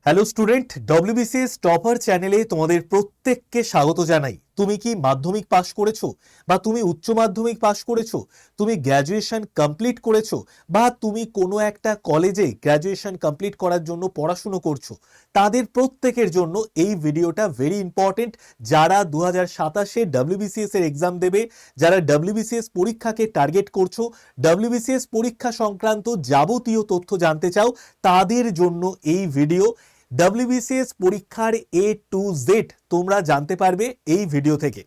Hello student, WBCS topper চ্যানেলে তোমাদের প্রত্যেককে স্বাগত জানাই। তুমি কি মাধ্যমিক পাশ করেছো, বা তুমি উচ্চ মাধ্যমিক পাশ করেছো, তুমি গ্র্যাজুয়েশন কমপ্লিট করেছো, বা তুমি কোনো একটা কলেজে গ্র্যাজুয়েশন কমপ্লিট করার জন্য পড়াশুনো করছো, তাদের প্রত্যেকের জন্য এই ভিডিওটা ভেরি ইম্পর্টেন্ট। যারা 2027-এ ডব্লিউবিসিএস এর এক্সাম দেবে, যারা ডব্লিউবিসিএস পরীক্ষাকে টার্গেট করছো, ডব্লিউবিসিএস পরীক্ষা সংক্রান্ত যাবতীয় তথ্য জানতে চাও, তাদের জন্য এই ভিডিও। ডব্লিউবিসিএস পরীক্ষার এ টু জেড তোমরা জানতে পারবে এই ভিডিও থেকে।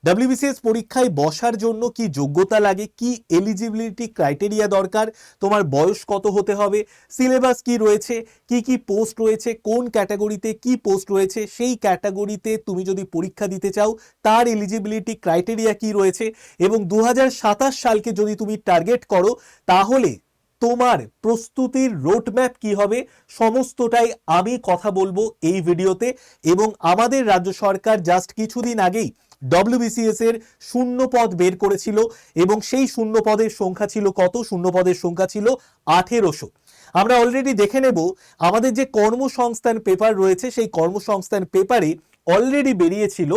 ডব্লিউবিসিএস পরীক্ষায় বসার জন্য কি যোগ্যতা লাগে, কি এলিজিবিলিটি ক্রাইটেরিয়া দরকার, তোমার বয়স কত হতে হবে, সিলেবাস কি রয়েছে, কি পোস্ট রয়েছে, কোন ক্যাটাগরিতে কি পোস্ট রয়েছে, সেই ক্যাটাগরিতে তুমি যদি পরীক্ষা দিতে চাও তার এলিজিবিলিটি ক্রাইটেরিয়া কি রয়েছে, এবং 2027 সালকে যদি তুমি টার্গেট করো তাহলে তোমার প্রস্তুতির রোডম্যাপ কি হবে, সমস্তটাই আমি কথা বলবো এই ভিডিওতে। এবং আমাদের রাজ্য সরকার জাস্ট কিছুদিন আগেই ডব্লিউবিসিএস এর শূন্য পদ বের করেছিল, এবং সেই শূন্য পদের সংখ্যা ছিল কত? শূন্য পদের সংখ্যা ছিল 1800। আমরা অলরেডি দেখে নেব আমাদের যে কর্মসংস্থান পেপার রয়েছে, সেই কর্মসংস্থান পেপারে অলরেডি বেরিয়েছিল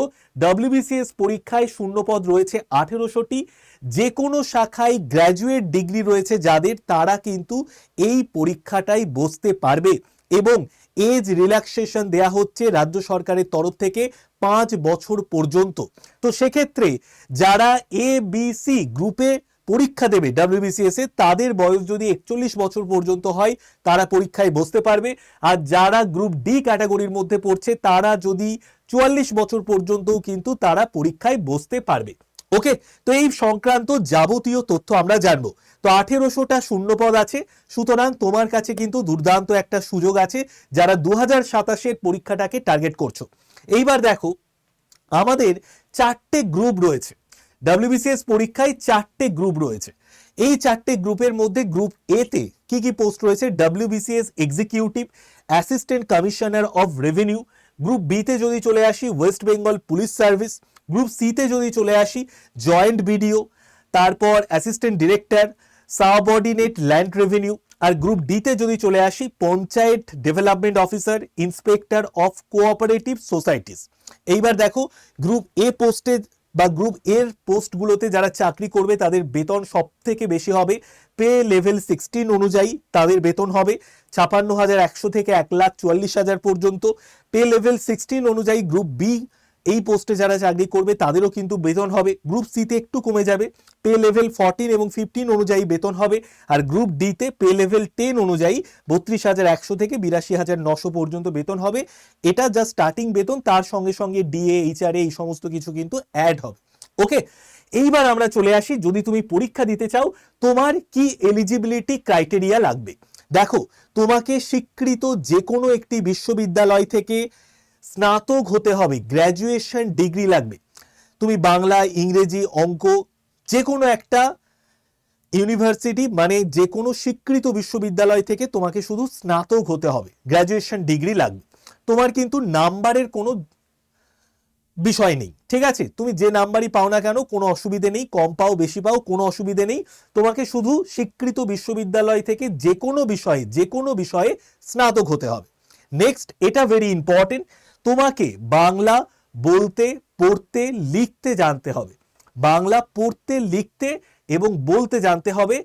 ডব্লিউবিসিএস পরীক্ষায় শূন্যপদ রয়েছে 1800টি। যে কোনো শাখায় গ্র্যাজুয়েট ডিগ্রি রয়েছে যাদের, তারা কিন্তু এই পরীক্ষাটাই বসতে পারবে, এবং এজ রিল্যাক্সেশন দেয়া হচ্ছে রাজ্য সরকারের তরফ থেকে 5 বছর পর্যন্ত। তো সেক্ষেত্রে যারা এ বি সি গ্রুপে পরীক্ষা দেবে ডব্লিউবিসিএস এ, তাদের বয়স যদি 41 বছর পর্যন্ত হয় তারা পরীক্ষায় বসতে পারবে। আর যারা গ্রুপ ডি ক্যাটাগরির মধ্যে পড়ছে তারা যদি 44 বছর পর্যন্তও কিন্তু তারা পরীক্ষায় বসতে পারবে। ওকে, তো এই সংক্রান্ত যাবতীয় তথ্য আমরা জানবো। তো 1800টা শূন্যপদ আছে, সুতরাং তোমার কাছে কিন্তু দুর্দান্ত একটা সুযোগ আছে যারা 2027-এর পরীক্ষাটাকে টার্গেট করছো। এইবার দেখো, আমাদের 4টে গ্রুপ রয়েছে ডব্লিউবিসিএস পরীক্ষায়, 4টে গ্রুপ রয়েছে। এই 4টে গ্রুপের মধ্যে গ্রুপ এ তে কি পোস্ট রয়েছে? WBCS executive, assistant commissioner of revenue. Group B তে যদি চলে আসি, West Bengal police service. Group C তে যদি চলে আসি, জয়েন্ট বিডিও, তারপর assistant director, subordinate land revenue. আর গ্রুপ ডি তে যদি চলে আসি, panchayat development officer, inspector of cooperative societies. এইবার দেখো, গ্রুপ এ পোস্টে বা গ্রুপ এর পোস্টগুলোতে যারা চাকরি করবে তাদের বেতন সব থেকে বেশি হবে। পে লেভেল 16 অনুযায়ী তাদের বেতন হবে 56,100 থেকে 1,44,000 পর্যন্ত। পে লেভেল 16 অনুযায়ী গ্রুপ বি এই পোস্টে যারা চাকরি করবে তাদেরও কিন্তু বেতন হবে। গ্রুপ সিতে একটু কমে যাবে, পে লেভেল 14 এবং 15 অনুযায়ী বেতন হবে। আর গ্রুপ ডিতে পে লেভেল 10 অনুযায়ী 32,100 থেকে 82,900 পর্যন্ত বেতন হবে। এটা জাস্ট স্টার্টিং বেতন, তার সঙ্গে সঙ্গে ডিএ, এইচআরএ এই সমস্ত কিছু কিন্তু অ্যাড হবে। ওকে, এইবার আমরা চলে আসি, যদি তুমি পরীক্ষা দিতে চাও তোমার কি এলিজিবিলিটি ক্রাইটেরিয়া লাগবে। দেখো, তোমাকে স্বীকৃত যে কোনো একটি বিশ্ববিদ্যালয় থেকে স্নাতক হতে হবে, গ্র্যাজুয়েশন ডিগ্রি লাগবে। তুমি বাংলা, ইংরেজি, অঙ্ক, যে কোনো একটা ইউনিভার্সিটি মানে যে কোনো স্বীকৃত বিশ্ববিদ্যালয় থেকে তোমাকে শুধু স্নাতক হতে হবে, গ্র্যাজুয়েশন ডিগ্রি লাগবে। তোমার কিন্তু নাম্বারের কোনো বিষয় নেই, ঠিক আছে? তুমি যে নাম্বারই পাও না কেন কোনো অসুবিধে নেই, কম পাও বেশি পাও কোনো অসুবিধে নেই। তোমাকে শুধু স্বীকৃত বিশ্ববিদ্যালয় থেকে যে কোনো বিষয়ে স্নাতক হতে হবে। নেক্সট, এটা ভেরি ইম্পর্টেন্ট, তোমাকে বাংলা বলতে, পড়তে, লিখতে জানতে হবে। বাংলা পড়তে, লিখতে এবং বলতে জানতে হবে।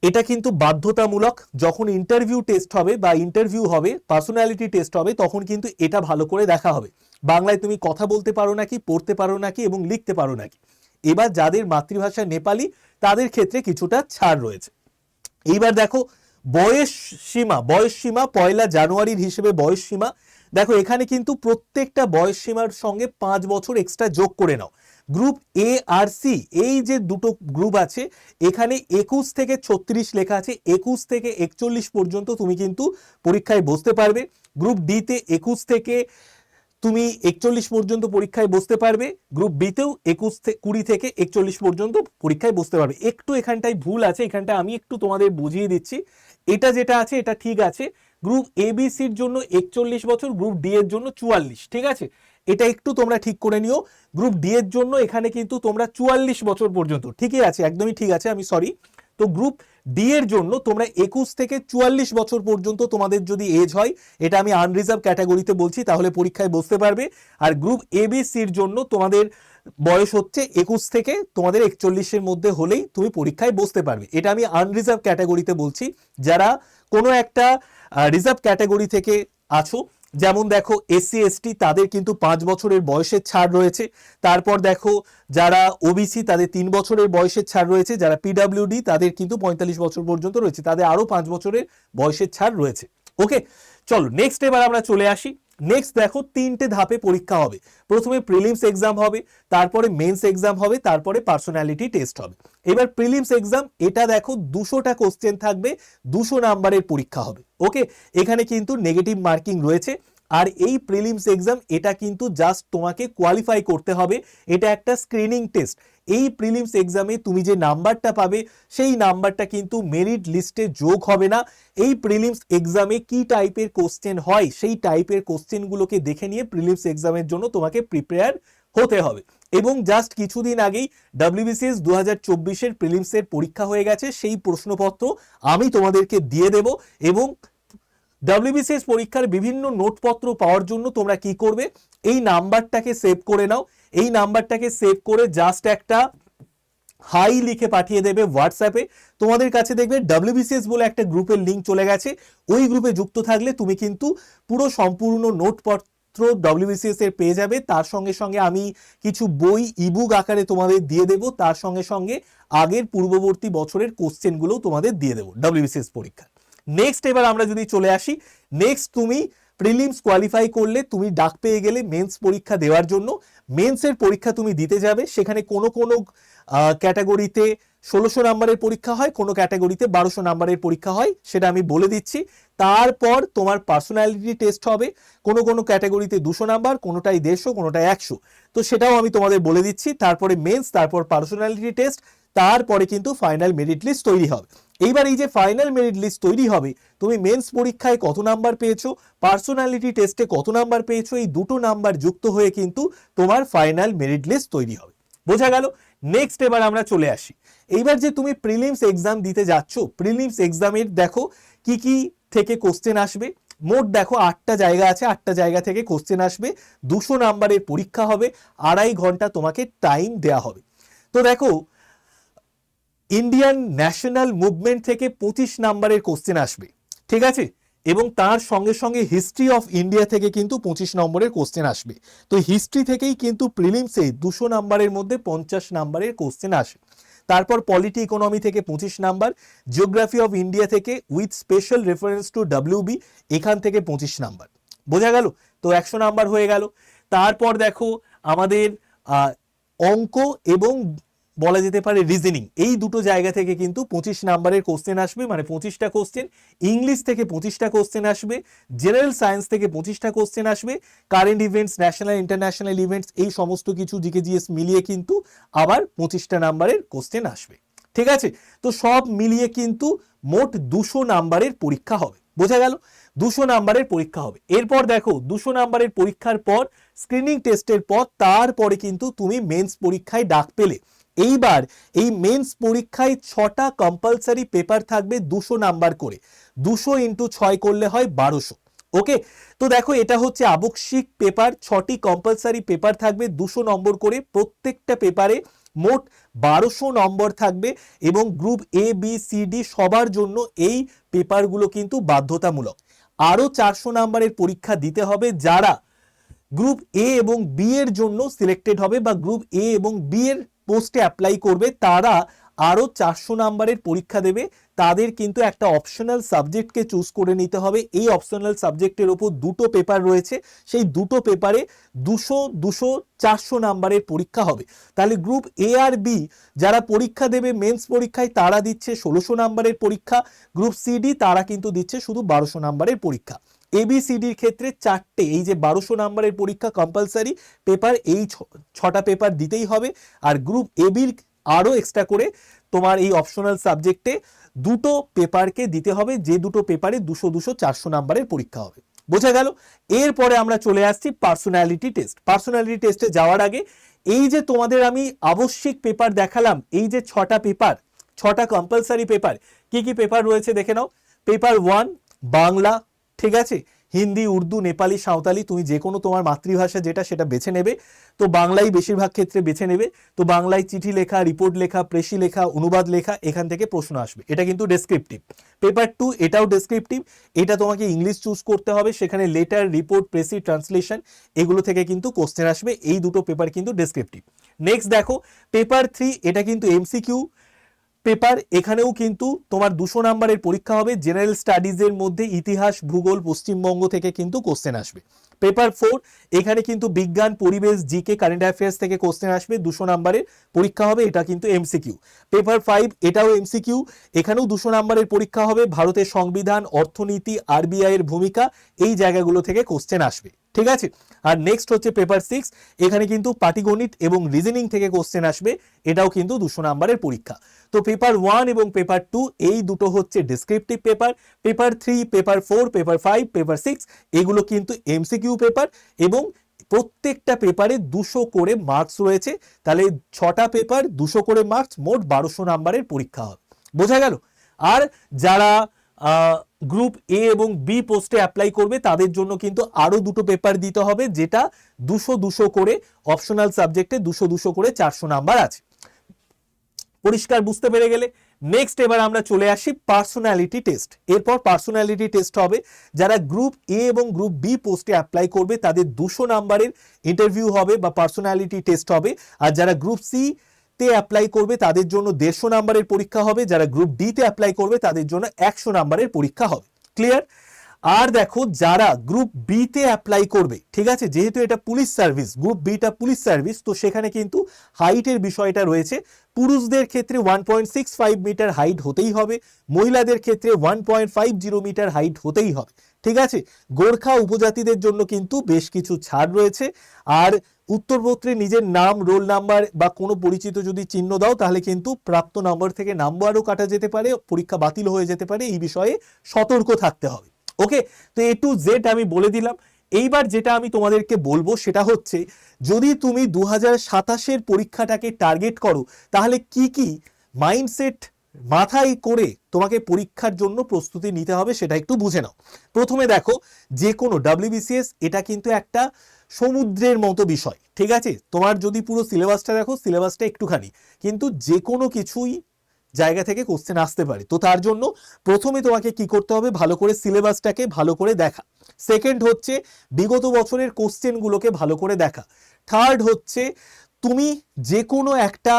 এটা কিন্তু বাধ্যতামূলক। যখন ইন্টারভিউ টেস্ট হবে বা ইন্টারভিউ হবে, পার্সোনালিটি টেস্ট হবে, তখন কিন্তু এটা ভালো করে দেখা হবে বাংলায় তুমি কথা বলতে পারো নাকি, পড়তে পারো নাকি এবং লিখতে পারো নাকি। এবার যাদের মাতৃভাষা নেপালি তাদের ক্ষেত্রে কিছুটা ছাড় রয়েছে। এইবার দেখো, বয়স সীমা 1 জানুয়ারির হিসেবে বয়স সীমা। দেখো, এখানে কিন্তু প্রত্যেকটা বয়স সীমার সঙ্গে 5 বছর এক্সট্রা যোগ করে নাও। গ্রুপ এ আর সি, এই যে দুটো গ্রুপ আছে, এখানে 21 থেকে 36 লেখা আছে, 21 থেকে 41 পর্যন্ত তুমি কিন্তু পরীক্ষায় বসতে পারবে। গ্রুপ ডি তে 21 থেকে তুমি 41 পর্যন্ত পরীক্ষায় বসতে পারবে। গ্রুপ বিতেও 20 থেকে 41 পর্যন্ত পরীক্ষায় বসতে পারবে। একটু এখানটায় ভুল আছে, এখানটা আমি একটু তোমাদের বুঝিয়ে দিচ্ছি। এটা যেটা আছে এটা ঠিক আছে। গ্রুপ এ বি সির জন্য 41 বছর, গ্রুপ ডি এর জন্য 44, ঠিক আছে? এটা একটু তোমরা ঠিক করে নিও। গ্রুপ ডি এর জন্য এখানে কিন্তু তোমরা 44 বছর পর্যন্ত, ঠিকই আছে, একদমই ঠিক আছে, আমি সরি, তো গ্রুপ ডি এর জন্য তোমরা 21 থেকে 44 বছর পর্যন্ত তোমাদের যদি এজ হয়, এটা আমি আনরিজার্ভ ক্যাটাগরিতে বলছি, তাহলে পরীক্ষায় বসতে পারবে। আর গ্রুপ এ বি সির জন্য তোমাদের বয়স হচ্ছে 21 থেকে তোমাদের 41-এর মধ্যে হলেই তুমি পরীক্ষায় বসতে পারবে। এটা আমি আনরিজার্ভ ক্যাটাগরিতে বলছি। যারা কোনো একটা রিজার্ভ ক্যাটাগরি থেকে আছো, যেমন দেখো এসসি এসটি, তাদের কিন্তু 5 বছরের বয়সের ছাড় রয়েছে। তারপর দেখো যারা ওবিসি, তাদের 3 বছরের বয়সের ছাড় রয়েছে। যারা পিডাব্লিউডি, তাদের কিন্তু 45 বছর পর্যন্ত রয়েছে, তাদের আরো 5 বছরের বয়সের ছাড় রয়েছে। ওকে, চলো নেক্সট এবার আমরা চলে আসি। নেক্সট দেখো 3টে ধাপে পরীক্ষা হবে। প্রথমে প্রিলিমস এক্সাম হবে, তারপরে মেন্স এক্সাম হবে, তারপরে পার্সোনালিটি টেস্ট হবে। এবার প্রিলিমস এক্সাম, এটা দেখো 200টা কোশ্চেন থাকবে, 200 নাম্বারের পরীক্ষা হবে। ওকে, এখানে কিন্তু নেগেটিভ মার্কিং রয়েছে। আর এই প্রিলিমস এক্সাম, এটা কিন্তু জাস্ট তোমাকে কোয়ালিফাই করতে হবে, এটা একটা স্ক্রিনিং টেস্ট। এই প্রিলিমস এক্সামে তুমি যে নাম্বারটা পাবে, সেই নাম্বারটা কিন্তু মেরিট লিস্টে যোগ হবে না। এই প্রিলিমস এক্সামে কি টাইপের কোশ্চেন হয়, সেই টাইপের কোশ্চেনগুলোকে দেখে নিয়ে প্রিলিমস এক্সামের জন্য তোমাকে প্রিপেয়ার হতে হবে। এবং জাস্ট কিছুদিন আগেই WBCS 2024-এর প্রিলিমসের পরীক্ষা হয়ে গেছে, সেই প্রশ্নপত্র আমি তোমাদেরকে দিয়ে দেব। এবং WBCS পরীক্ষার বিভিন্ন নোটপত্র পাওয়ার জন্য তোমরা কি করবে, এই নাম্বারটাকে সেভ করে নাও। এই নাম্বারটাকে সেভ করে জাস্ট একটা হাই লিখে পাঠিয়ে দেবে হোয়াটসঅ্যাপে। তোমাদের কাছে দেখবে WBCS বলে একটা গ্রুপের লিঙ্ক চলে গেছে। ওই গ্রুপে যুক্ত থাকলে তুমি কিন্তু পুরো সম্পূর্ণ নোটপত্র WBCS এর পেয়ে যাবে। তার সঙ্গে সঙ্গে আমি কিছু বই ইবুক আকারে তোমাদের দিয়ে দেব। তার সঙ্গে সঙ্গে আগের পূর্ববর্তী বছরের কোশ্চেনগুলো তোমাদের দিয়ে দেবো WBCS পরীক্ষা। নেক্সট এবার আমরা যদি চলে আসি, নেক্সট তুমি প্রিলিমস কোয়ালিফাই করলে তুমি ডাক পেয়ে গেলে মেন্স পরীক্ষা দেওয়ার জন্য। মেন্সের পরীক্ষা তুমি দিতে যাবে, সেখানে কোনো কোনো ক্যাটাগরিতে 1600 নাম্বারের পরীক্ষা হয়, কোনো ক্যাটাগরিতে 1200 নাম্বারের পরীক্ষা হয়, সেটা আমি বলে দিচ্ছি। তারপর তোমার পার্সোনালিটি টেস্ট হবে, কোনো কোনো ক্যাটাগরিতে 200 নাম্বার, কোনোটাই 150, কোনোটাই 100, তো সেটাও আমি তোমাদের বলে দিচ্ছি। তারপরে মেন্স, তারপর পার্সোনালিটি টেস্ট, তারপরে কিন্তু ফাইনাল মেরিট লিস্ট তৈরি হবে। এইবার এই যে ফাইনাল মেরিট লিস্ট তৈরি হবে, তুমি মেন্স পরীক্ষায় কত নাম্বার পেয়েছো, পার্সোনালিটি টেস্টে কত নাম্বার পেয়েছো, এই দুটো নাম্বার যুক্ত হয়ে কিন্তু তোমার ফাইনাল মেরিট লিস্ট তৈরি হবে। বোঝা গেল? নেক্সট এবার আমরা চলে আসি। এইবার যে তুমি প্রিলিমস এক্সাম দিতে যাচ্ছ, প্রিলিমস এক্সামের দেখো কি কি থেকে কোশ্চেন আসবে। মোট দেখো 8টা জায়গা আছে, 8টা জায়গা থেকে কোশ্চেন আসবে। 200 নাম্বারের পরীক্ষা হবে, 2.5 ঘন্টা তোমাকে টাইম দেয়া হবে। তো দেখো ইন্ডিয়ান ন্যাশনাল মুভমেন্ট থেকে 25 নাম্বারের কোশ্চেন আসবে, ঠিক আছে। এবং তার সঙ্গে সঙ্গে হিস্ট্রি অফ ইন্ডিয়া থেকে কিন্তু 25 নম্বরের কোশ্চেন আসবে। তো হিস্ট্রি থেকেই কিন্তু প্রিলিমসে 200 নাম্বারের মধ্যে 50 নাম্বারের কোশ্চেন আসে। তারপর পলিটি ইকোনমি থেকে 25 নাম্বার, জিওগ্রাফি অফ ইন্ডিয়া থেকে with special reference to WB, এখান থেকে 25 নাম্বার। বোঝা গেল? তো 100 নাম্বার হয়ে গেল। তারপর দেখো আমাদের অঙ্ক এবং বলা যেতে পারে রিজনিং, এই দুটো জায়গা থেকে কিন্তু 25 নাম্বারের কোশ্চেন আসবে, মানে 25টা কোশ্চেন। ইংলিশ থেকে 25টা কোশ্চেন আসবে, জেনারেল সায়েন্স থেকে 25টা কোশ্চেন আসবে, current events, national international events, এই সমস্ত কিছু জিকে জিএস মিলিয়ে কিন্তু আবার 25টা নাম্বারের কোশ্চেন আসবে, ঠিক আছে। তো সব মিলিয়ে কিন্তু মোট 200 নাম্বারের পরীক্ষা হবে। বোঝা গেল? 200 নাম্বারের পরীক্ষা হবে। এরপর দেখো 200 নাম্বারের পরীক্ষার পর, স্ক্রিনিং টেস্টের পর, তারপরে কিন্তু তুমি মেন্স পরীক্ষায় ডাক পেলে। এইবার এই মেন্স পরীক্ষায় 6টা কম্পালসারি পেপার থাকবে, 200 নাম্বার করে। 200 × 6 করলে হয় 1200। ওকে, তো দেখো এটা হচ্ছে আবশ্যিক পেপার, 6টি কম্পালসারি পেপার থাকবে, 200 নম্বর করে। প্রত্যেকটা পেপারে মোট 1200 নম্বর থাকবে। এবং group A B C D সবার জন্য এই পেপারগুলো কিন্তু বাধ্যতামূলক। আরও 400 নাম্বারের পরীক্ষা দিতে হবে যারা গ্রুপ A এবং B এর জন্য সিলেক্টেড হবে, বা গ্রুপ A এবং B এর পোস্টে অ্যাপ্লাই করবে, তারা আরও 400 নাম্বারের পরীক্ষা দেবে। তাদের কিন্তু একটা অপশনাল সাবজেক্টকে চুজ করে নিতে হবে। এই অপশনাল সাবজেক্টের ওপর দুটো পেপার রয়েছে, সেই দুটো পেপারে 200, 200, 400 নাম্বারের পরীক্ষা হবে। তাহলে গ্রুপ A আর B যারা পরীক্ষা দেবে মেন্স পরীক্ষায়, তারা দিচ্ছে 1600 নাম্বারের পরীক্ষা। গ্রুপ CD তারা কিন্তু দিচ্ছে শুধু 1200 নাম্বারের পরীক্ষা। ABCDর ক্ষেত্রে 4টে, এই যে 1200 নাম্বারের পরীক্ষা কম্পালসারি পেপার, এই 6টা পেপার দিতেই হবে। আর গ্রুপ ABর আরও এক্সট্রা করে তোমার এই অপশনাল সাবজেক্টে দুটো পেপারকে দিতে হবে, যে দুটো পেপারে 200, 200, 400 নাম্বারের পরীক্ষা হবে। বোঝা গেল? এরপরে আমরা চলে আসছি পার্সোনালিটি টেস্ট। পার্সোনালিটি টেস্টে যাওয়ার আগে এই যে তোমাদের আমি আবশ্যিক পেপার দেখালাম, এই যে 6টা পেপার, ছটা কম্পালসারি পেপার, কি কি পেপার রয়েছে দেখে নাও। পেপার 1 বাংলা, ঠিক আছে, হিন্দি, উর্দু, নেপালি, সাঁওতালি, তুমি যে কোনো তোমার মাতৃভাষা যেটা সেটা বেছে নেবে। তো বাংলাই বেশিরভাগ ক্ষেত্রে বেছে নেবে। তো বাংলায় চিঠি লেখা, রিপোর্ট লেখা, প্রেসি লেখা, অনুবাদ লেখা, এখান থেকে প্রশ্ন আসবে। এটা কিন্তু ডেসক্রিপটিভ। পেপার 2 এটাও ডেসক্রিপটিভ, এটা তোমাকে ইংলিশ চুজ করতে হবে, সেখানে লেটার, রিপোর্ট, প্রেসি, ট্রান্সলেশন এগুলো থেকে কিন্তু কোশ্চেন আসবে। এই দুটো পেপার কিন্তু ডেসক্রিপটিভ। নেক্সট দেখো পেপার 3, এটা কিন্তু এমসিকিউ পেপার, এখানেও কিন্তু তোমার 200 নাম্বারের পরীক্ষা হবে। জেনারেল স্টাডিজের মধ্যে ইতিহাস, ভূগোল, পশ্চিমবঙ্গ থেকে কিন্তু কোশ্চেন আসবে। পেপার 4, এখানে কিন্তু বিজ্ঞান, পরিবেশ, জিকে, কারেন্ট অ্যাফেয়ার্স থেকে কোশ্চেন আসবে, 200 নাম্বারের পরীক্ষা হবে, এটা কিন্তু এমসিকিউ। পেপার 5, এটাও এমসিকিউ, এখানেও 200 নাম্বারের পরীক্ষা হবে। ভারতের সংবিধান, অর্থনীতি, আরবিআই এর ভূমিকা, এই জায়গাগুলো থেকে কোশ্চেন আসবে, ঠিক আছে। আর নেক্সট হচ্ছে পেপার 6, এখানে কিন্তু পাটিগণিত এবং রিজনিং থেকে কোশ্চেন আসবে, এটাও কিন্তু 200 নাম্বারের পরীক্ষা। তো পেপার 1 এবং পেপার 2 এই দুটো হচ্ছে descriptive paper. Paper 3, paper 4, paper 5, paper 6 এগুলো কিন্তু এমসিকিউ পেপার, এবং প্রত্যেকটা পেপারে 200 করে মার্কস রয়েছে। তাহলে 6টা পেপার 200 করে মার্কস, মোট 1200 নাম্বারের পরীক্ষা হবে। বোঝা গেল? আর যারা গ্রুপ এ এবং বি পোস্টে অ্যাপ্লাই করবে তাদের জন্য কিন্তু আরো দুটো পেপার দিতে হবে, যেটা 200 করে অপশনাল সাবজেক্টে 200 করে 400 নাম্বার আছে। পরিষ্কার বুঝতে পেরে গেলে? নেক্সট এবার আমরা চলে আসি পার্সোনালিটি টেস্ট। এরপর পার্সোনালিটি টেস্ট হবে। যারা গ্রুপ এ এবং গ্রুপ বি পোস্টে অ্যাপ্লাই করবে তাদের 200 নাম্বারের ইন্টারভিউ হবে বা পার্সোনালিটি টেস্ট হবে। আর যারা গ্রুপ সি তে অ্যাপ্লাই করবে তাদের জন্য 150 নাম্বারের পরীক্ষা হবে। যারা গ্রুপ ডি তে অ্যাপ্লাই করবে তাদের জন্য 100 নাম্বারের পরীক্ষা হবে। ক্লিয়ার? আর দেখো যারা গ্রুপ বি তে অ্যাপ্লাই করবে, ঠিক আছে, যেহেতু এটা police service, group beta police service, তো সেখানে কিন্তু হাইটের বিষয়টা রয়েছে। পুরুষদের ক্ষেত্রে 1.65 মিটার হাইট হতেই হবে, মহিলাদের ক্ষেত্রে 1.50 মিটার হাইট হতেই হবে, ঠিক আছে। গোর্খা উপজাতিদের জন্য কিন্তু বেশ কিছু ছাড় রয়েছে। আর উত্তরপত্রে নিজের নাম, রোল নাম্বার বা কোনো পরিচিত যদি চিহ্ন দাও তাহলে কিন্তু প্রাপ্ত নম্বর থেকে নাম্বারও কাটা যেতে পারে, পরীক্ষা বাতিল হয়ে যেতে পারে, এই বিষয়ে সতর্ক থাকতে হবে। ওকে, তো এ টু জেড আমি বলে দিলাম। এইবার যেটা আমি তোমাদেরকে বলবো সেটা হচ্ছে, যদি তুমি 2027-এর পরীক্ষাটাকে টার্গেট করো তাহলে কি কি মাইন্ডসেট মাথায় করে তোমাকে পরীক্ষার জন্য প্রস্তুতি নিতে হবে সেটা একটু বুঝে নাও। প্রথমে দেখো, যে কোনো WBCS এটা কিন্তু একটা সমুদ্রের মতো বিষয়, ঠিক আছে। তোমার যদি পুরো সিলেবাসটা দেখো, সিলেবাসটা একটুখানি, কিন্তু যে কোনো কিছুই জায়গা থেকে কোশ্চেন আসতে পারে। তো তার জন্য প্রথমে তোমাকে কি করতে হবে, ভালো করে সিলেবাসটাকে ভালো করে দেখা। সেকেন্ড হচ্ছে বিগত বছরের কোশ্চেনগুলোকে ভালো করে দেখা। থার্ড হচ্ছে তুমি যে কোনো একটা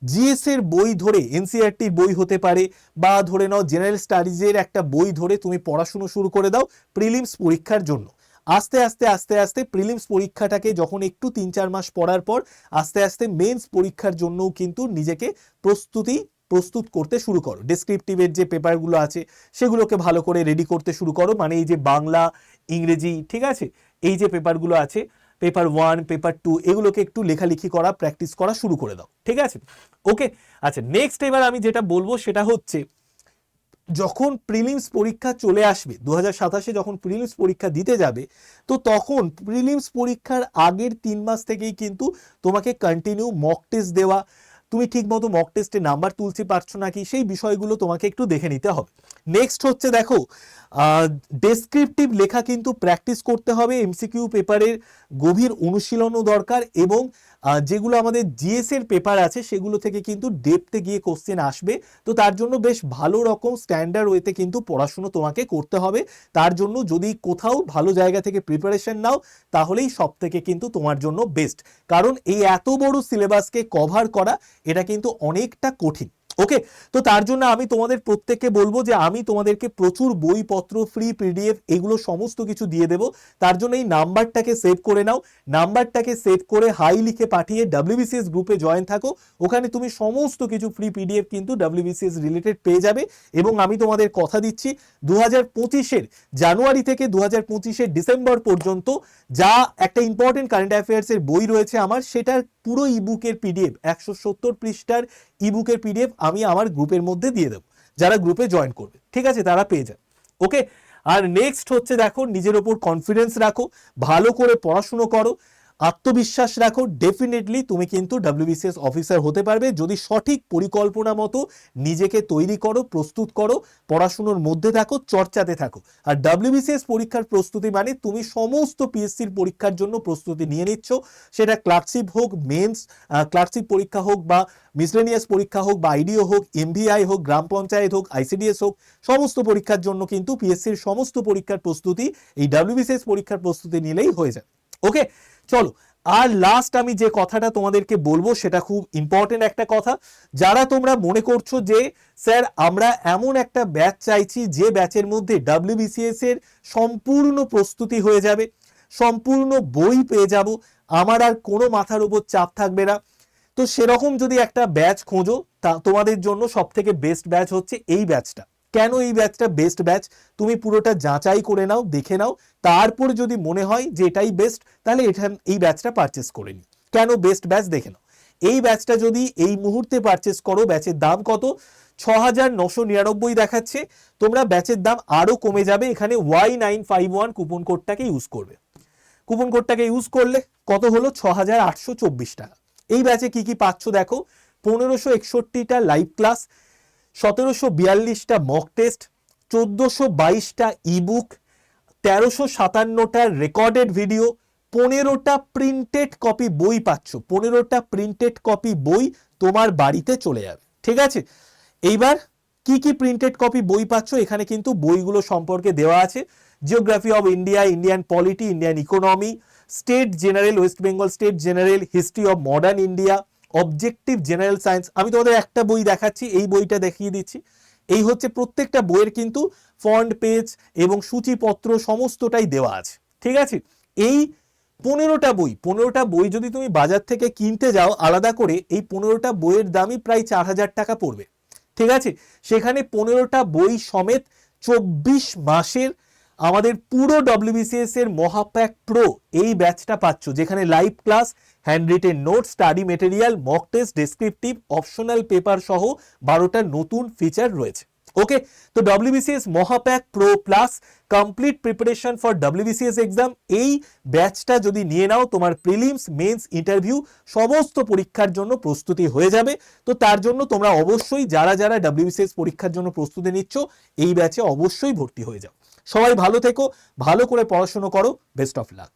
জিএস এর বই ধরে, এনসিইআরটির বই হতে পারে, বা ধরে নাও জেনারেল স্টাডিজের একটা বই ধরে তুমি পড়াশুনো শুরু করে দাও প্রিলিমস পরীক্ষার জন্য। আস্তে আস্তে আস্তে আস্তে প্রিলিমস পরীক্ষাটাকে যখন একটু 3-4 মাস পড়ার পর আস্তে আস্তে মেন্স পরীক্ষার জন্যও কিন্তু নিজেকে প্রস্তুত করতে শুরু করো। ডেসক্রিপটিভের যে পেপারগুলো আছে সেগুলোকে ভালো করে রেডি করতে শুরু করো, মানে এই যে বাংলা, ইংরেজি, ঠিক আছে, এই যে পেপারগুলো আছে, পেপার 1, পেপার 2, এগুলোকে একটু লেখালেখি করা, প্র্যাকটিস করা শুরু করে দাও, ঠিক আছে। ওকে, আচ্ছা, নেক্সট এবার আমি যেটা বলবো সেটা হচ্ছে, যখন প্রিলিমস পরীক্ষা চলে আসবে 2027-এ, যখন প্রিলিমস পরীক্ষা দিতে যাবে, তো তখন প্রিলিমস পরীক্ষার আগের 3 মাস থেকেই কিন্তু তোমাকে কন্টিনিউ মক টেস্ট দেওয়া, তুমি ঠিকমতো মক টেস্টে নাম্বার তুলতে পারছো নাকি সেই বিষয়গুলো তোমাকে একটু দেখে নিতে হবে। নেক্সট হচ্ছে দেখো, ডেসক্রিপটিভ লেখা কিন্তু প্র্যাকটিস করতে হবে। এমসিকিউ পেপারের গভীর অনুশীলনও দরকার, এবং যেগুলো আমাদের জিএস এর পেপার আছে সেগুলো থেকে কিন্তু ডেপথে গিয়ে কোশ্চেন আসবে। তো তার জন্য বেশ ভালো রকম স্ট্যান্ডার্ড ওয়েতে কিন্তু পড়াশুনো তোমাকে করতে হবে। তার জন্য যদি কোথাও ভালো জায়গা থেকে প্রিপারেশন নাও তাহলেই সব থেকে কিন্তু তোমার জন্য বেস্ট, কারণ এই এত বড় সিলেবাসকে কভার করা এটা কিন্তু অনেকটা কঠিন। ওকে, তো তার জন্য আমি তোমাদের প্রত্যেককে বলবো যে আমি তোমাদেরকে প্রচুর বইপত্র, ফ্রি পিডিএফ, এগুলো সমস্ত কিছু দিয়ে দেবো। তার জন্য এই নাম্বারটাকে সেভ করে নাও, নাম্বারটাকে সেভ করে হাই লিখে পাঠিয়ে WBCS গ্রুপে জয়েন থাকো। ওখানে তুমি সমস্ত কিছু ফ্রি পিডিএফ কিন্তু WBCS রিলেটেড পেয়ে যাবে। এবং আমি তোমাদের কথা দিচ্ছি 2025-এর জানুয়ারি থেকে 2025-এর ডিসেম্বর পর্যন্ত যা একটা ইম্পর্টেন্ট কারেন্ট অ্যাফেয়ার্সের বই রয়েছে আমার, সেটার পুরো ইবুকের পিডিএফ, 170 পৃষ্ঠার ইবুকের পিডিএফ আমি আমার গ্রুপের মধ্যে দিয়ে দেবো। যারা গ্রুপে জয়েন করবে, ঠিক আছে, তারা পেয়ে যাবে। ওকে, আর নেক্সট হচ্ছে দেখো, নিজের ওপর কনফিডেন্স রাখো, ভালো করে পড়াশুনো করো। আত্মবিশ্বাস রাখো, ডেফিনেটলি তুমি কিন্তু WBCS অফিসার হতে পারবে যদি সঠিক পরিকল্পনা মতো নিজেকে তৈরি করো, প্রস্তুত করো, পড়াশুনোর মধ্যে থাকো, চর্চাতে থাকো। আর WBCS পরীক্ষার প্রস্তুতি মানে তুমি সমস্ত পিএসসির পরীক্ষার জন্য প্রস্তুতি নিয়ে নিচ্ছ, সেটা ক্লার্কশিপ হোক, মেন্স ক্লার্কশিপ পরীক্ষা হোক, বা মিসলেনিয়াস পরীক্ষা হোক, বা আইডিও হোক, MVI হোক, গ্রাম পঞ্চায়েত হোক, ICDS হোক, সমস্ত পরীক্ষার জন্য কিন্তু পিএসসির সমস্ত পরীক্ষার প্রস্তুতি এই WBCS পরীক্ষার প্রস্তুতি নিলেই হয়ে যায়। ওকে, চলো। আর লাস্ট আমি যে কথাটা তোমাদেরকে বলবো সেটা খুব ইম্পর্টেন্ট একটা কথা। যারা তোমরা মনে করছো যে স্যার আমরা এমন একটা ব্যাচ চাইছি যে ব্যাচের মধ্যে WBCS এর সম্পূর্ণ প্রস্তুতি হয়ে যাবে, সম্পূর্ণ বই পেয়ে যাব, আমার আর কোনো মাথার উপর চাপ থাকবে না, তো সেরকম যদি একটা ব্যাচ খোঁজো, তা তোমাদের জন্য সব থেকে বেস্ট ব্যাচ হচ্ছে এই ব্যাচটা। কেন এই ব্যাচটা বেস্ট ব্যাচ? তুমি পুরোটা যাচাই করে নাও, দেখে নাও, তারপরে যদি মনে হয় যে এটাই বেস্ট, তাহলে এই ব্যাচটা পারচেস করে নিও। কেন বেস্ট ব্যাচ দেখে নাও। এই ব্যাচটা যদি এই মুহূর্তে পারচেস করো, ব্যাচের দাম কত? 6,999 দেখাচ্ছে। তোমরা ব্যাচের দাম আরো কমে যাবে, এখানে Y951 কুপন কোডটাকে ইউজ করবে। কুপন কোডটাকে ইউজ করলে কত হলো? 6,824 টাকা। এই ব্যাচে কি কি পাচ্ছ দেখো। 1561টা লাইভ ক্লাস, 1742টা মক টেস্ট, 1422টা ইবুক, 1357টা রেকর্ডেড ভিডিও, 15টা প্রিন্টেড কপি বই পাচ্ছ। 15টা প্রিন্টেড কপি বই তোমার বাড়িতে চলে যাবে, ঠিক আছে? এইবার কি কি প্রিন্টেড কপি বই পাচ্ছ, এখানে কিন্তু বইগুলো সম্পর্কে দেওয়া আছে। Geography of India, Indian polity, Indian economy, state general, West Bengal state general, history of modern India, objective general science. আমি তোমাদের একটা বই দেখাচ্ছি, এই বইটা দেখিয়ে দিচ্ছি। এই হচ্ছে প্রত্যেকটা বইয়ের কিন্তু ফন্ট পেজ এবং সূচিপত্র সমস্তটাই দেওয়া আছে, ঠিক আছে? এই 15টা বই যদি তুমি বাজার থেকে কিনতে যাও আলাদা করে, এই 15টা বইয়ের দামই প্রায় 4,000 টাকা পড়বে, ঠিক আছে? সেখানে 15টা বই সমেত 24 মাসের আমাদের পুরো WBCS এর মহাপ্যাক প্রো এই ব্যাচটা পাচ্ছ, যেখানে live class, hand written note, study material, mock test, descriptive, optional paper সহ 12টা নতুন ফিচার রয়েছে। ওকে, তো WBCS মহাপ্যাক pro plus complete preparation for WBCS exam, এই ব্যাচটা যদি নিয়ে নাও, তোমার প্রিলিমস, মেন্স, ইন্টারভিউ সমস্ত পরীক্ষার জন্য প্রস্তুতি হয়ে যাবে। তো তার জন্য তোমরা অবশ্যই যারা যারা WBCS পরীক্ষার জন্য প্রস্তুতি নিচ্ছ, এই ব্যাচে অবশ্যই ভর্তি হয়ে যাও। সবাই ভালো থেকো, ভালো করে পড়াশোনা করো, বেস্ট অফ লাক।